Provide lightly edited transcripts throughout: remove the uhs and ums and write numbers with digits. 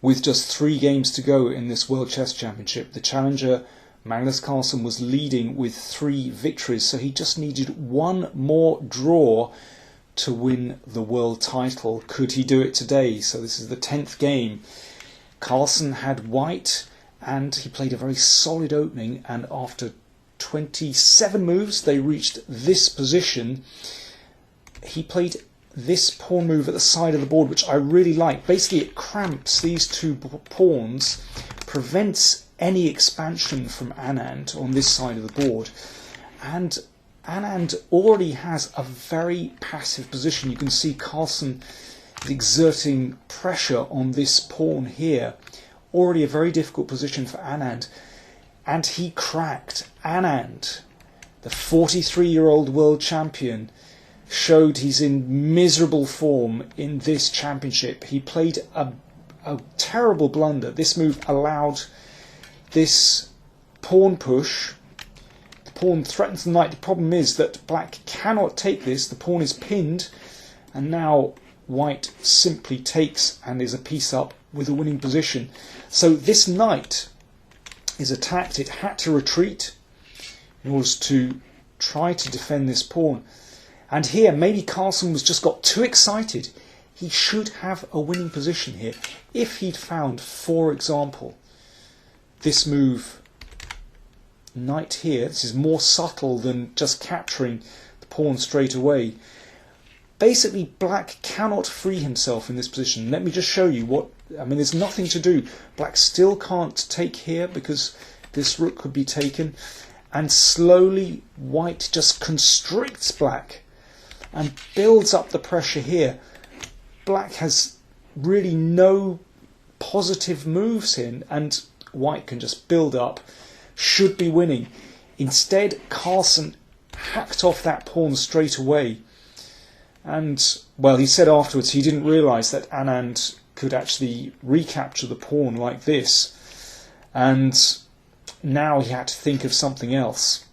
with just 3 games to go in this World Chess Championship. The challenger, Magnus Carlsen, was leading with 3 victories, so he just needed 1 more draw to win the world title. Could he do it today? So this is the 10th game. Carlsen had white, and he played a very solid opening, and after 27 moves they reached this position. He played this pawn move at the side of the board, which I really like. Basically it cramps these 2 pawns, prevents any expansion from Anand on this side of the board, and Anand already has a very passive position. You can see Carlsen is exerting pressure on this pawn here. Already a very difficult position for Anand. And he cracked. Anand, the 43-year-old world champion, showed he's in miserable form in this championship. He played a terrible blunder. This move allowed this pawn push. The pawn threatens the knight. The problem is that black cannot take this. The pawn is pinned, and now white simply takes and is a piece up with a winning position. So this knight is attacked. It had to retreat in order to try to defend this pawn. And here, maybe Carlsen was just got too excited. He should have a winning position here. If he'd found, for example, this move, knight here, this is more subtle than just capturing the pawn straight away. Basically, black cannot free himself in this position. Let me just show you what, I mean, there's nothing to do. Black still can't take here because this rook could be taken. And slowly, white just constricts black and builds up the pressure here. Black has really no positive moves in, and white can just build up, should be winning. Instead, Carlsen hacked off that pawn straight away. And, well, he said afterwards he didn't realise that Anand could actually recapture the pawn like this. And now he had to think of something else.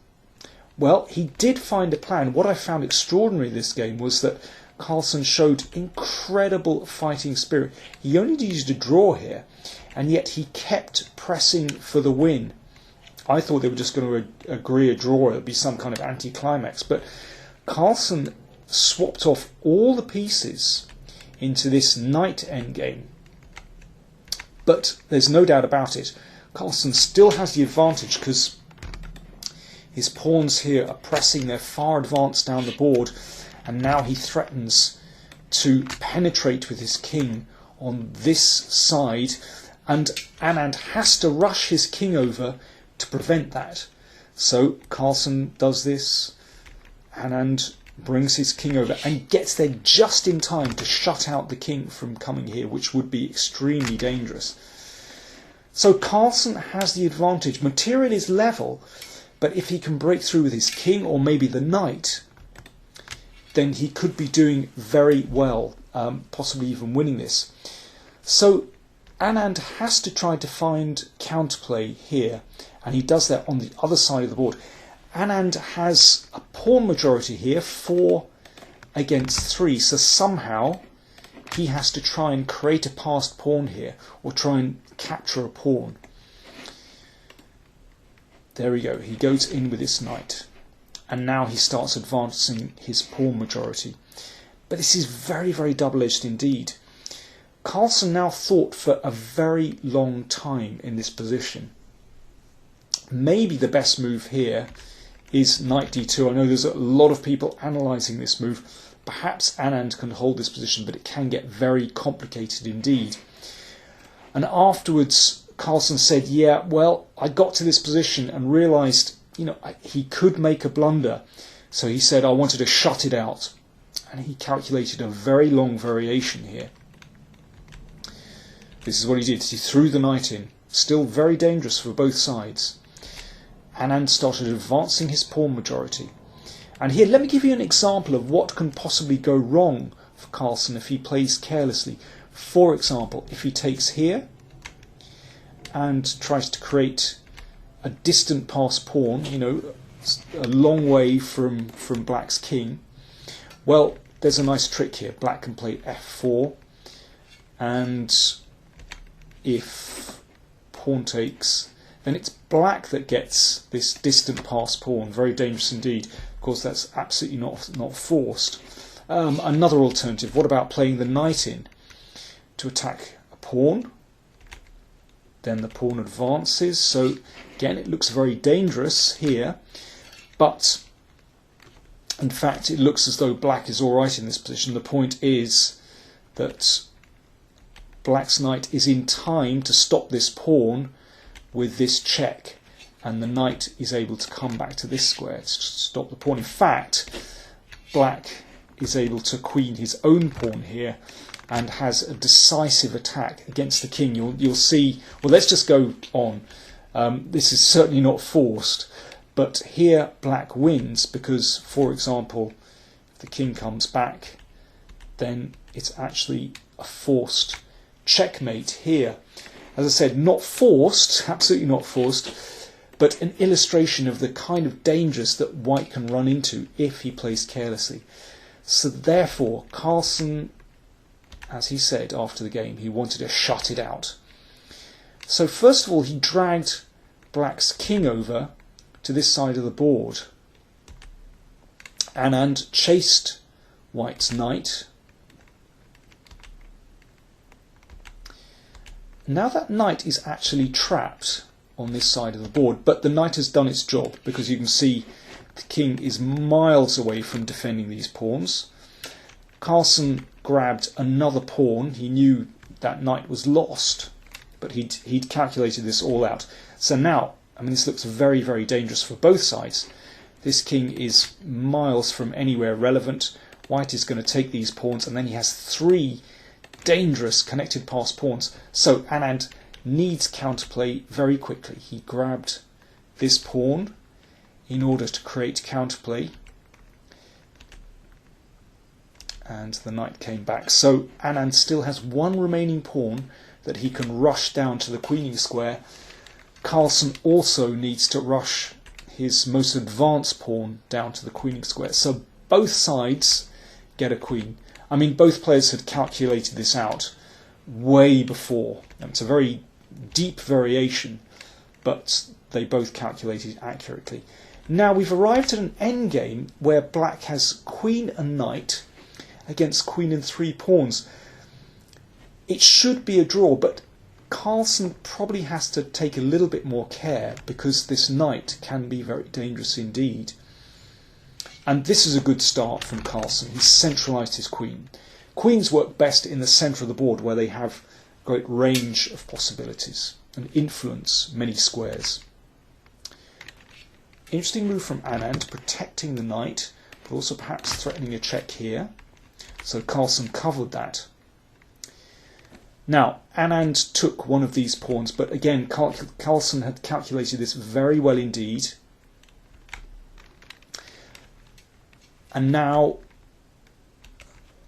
Well, he did find a plan. What I found extraordinary this game was that Carlsen showed incredible fighting spirit. He only needed a draw here, and yet he kept pressing for the win. I thought they were just going to agree a draw. It would be some kind of anticlimax. But Carlsen swapped off all the pieces into this knight endgame. But there's no doubt about it. Carlsen still has the advantage because his pawns here are pressing. They're far advanced down the board. And now he threatens to penetrate with his king on this side. And Anand has to rush his king over to prevent that. So Carlsen does this. Anand brings his king over and gets there just in time to shut out the king from coming here, which would be extremely dangerous. So Carlsen has the advantage. Material is level, but if he can break through with his king or maybe the knight, then he could be doing very well, possibly even winning this. So Anand has to try to find counterplay here, and he does that on the other side of the board. Anand has a pawn majority here, 4 against 3, so somehow he has to try and create a passed pawn here, or try and capture a pawn. There we go, he goes in with this knight, and now he starts advancing his pawn majority. But this is very, very double-edged indeed. Carlsen now thought for a very long time in this position. Maybe the best move here is knight d2. I know there's a lot of people analysing this move. Perhaps Anand can hold this position, but it can get very complicated indeed. And afterwards, Carlsen said, yeah, well, I got to this position and realised, he could make a blunder. So he said, I wanted to shut it out. And he calculated a very long variation here. This is what he did. He threw the knight in. Still very dangerous for both sides. Anand started advancing his pawn majority. And here, let me give you an example of what can possibly go wrong for Carlsen if he plays carelessly. For example, if he takes here and tries to create a distant passed pawn, a long way from black's king, well, there's a nice trick here. Black can play f4, and if pawn takes, then it's black that gets this distant pass pawn. Very dangerous indeed. Of course, that's absolutely not forced. Another alternative, what about playing the knight in to attack a pawn? Then the pawn advances. So again, it looks very dangerous here, but in fact, it looks as though black is all right in this position. The point is that black's knight is in time to stop this pawn with this check, and the knight is able to come back to this square to stop the pawn. In fact, black is able to queen his own pawn here and has a decisive attack against the king. You'll see, well, let's just go on. This is certainly not forced, but here black wins because, for example, if the king comes back, then it's actually a forced checkmate here. As I said, not forced, absolutely not forced, but an illustration of the kind of dangers that white can run into if he plays carelessly. So therefore, Carlsen, as he said after the game, he wanted to shut it out. So first of all, he dragged black's king over to this side of the board. Anand chased white's knight. Now that knight is actually trapped on this side of the board, but the knight has done its job because you can see the king is miles away from defending these pawns. Carlsen grabbed another pawn. He knew that knight was lost, but he'd calculated this all out. So now, I mean, this looks very, very dangerous for both sides. This king is miles from anywhere relevant. White is going to take these pawns, and then he has three dangerous connected pass pawns. So Anand needs counterplay very quickly. He grabbed this pawn in order to create counterplay, and the knight came back. So Anand still has one remaining pawn that he can rush down to the queening square. Carlsen also needs to rush his most advanced pawn down to the queening square. So both sides get a queen. I mean, both players had calculated this out way before. It's a very deep variation, but they both calculated accurately. Now we've arrived at an endgame where black has queen and knight against queen and three pawns. It should be a draw, but Carlsen probably has to take a little bit more care because this knight can be very dangerous indeed. And this is a good start from Carlsen. He's centralised his queen. Queens work best in the centre of the board where they have great range of possibilities and influence many squares. Interesting move from Anand, protecting the knight, but also perhaps threatening a check here. So Carlsen covered that. Now, Anand took one of these pawns, but again, Carlsen had calculated this very well indeed. And now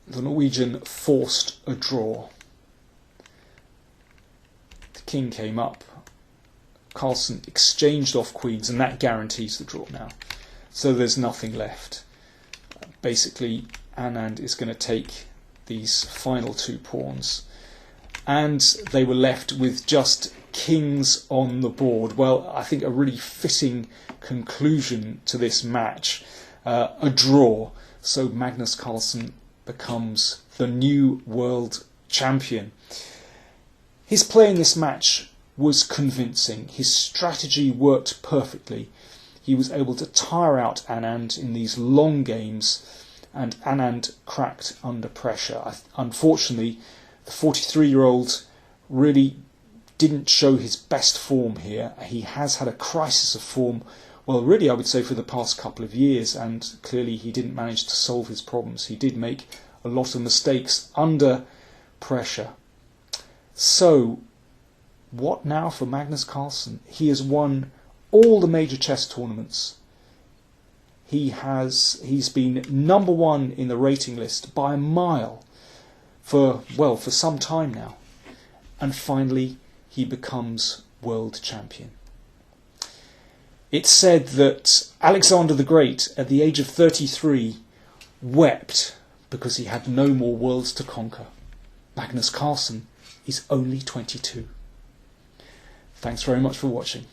the Norwegian forced a draw. The king came up. Carlsen exchanged off queens, and that guarantees the draw now. So there's nothing left. Basically, Anand is going to take these final two pawns, and they were left with just kings on the board. Well, I think a really fitting conclusion to this match. A draw, so Magnus Carlsen becomes the new world champion. His play in this match was convincing. His strategy worked perfectly. He was able to tire out Anand in these long games, and Anand cracked under pressure. Unfortunately, the 43-year-old really didn't show his best form here. He has had a crisis of form, well, really, I would say for the past couple of years, and clearly he didn't manage to solve his problems. He did make a lot of mistakes under pressure. So, what now for Magnus Carlsen? He has won all the major chess tournaments. He's been number one in the rating list by a mile for some time now. And finally, he becomes world champion. It's said that Alexander the Great, at the age of 33, wept because he had no more worlds to conquer. Magnus Carlsen is only 22. Thanks very much for watching.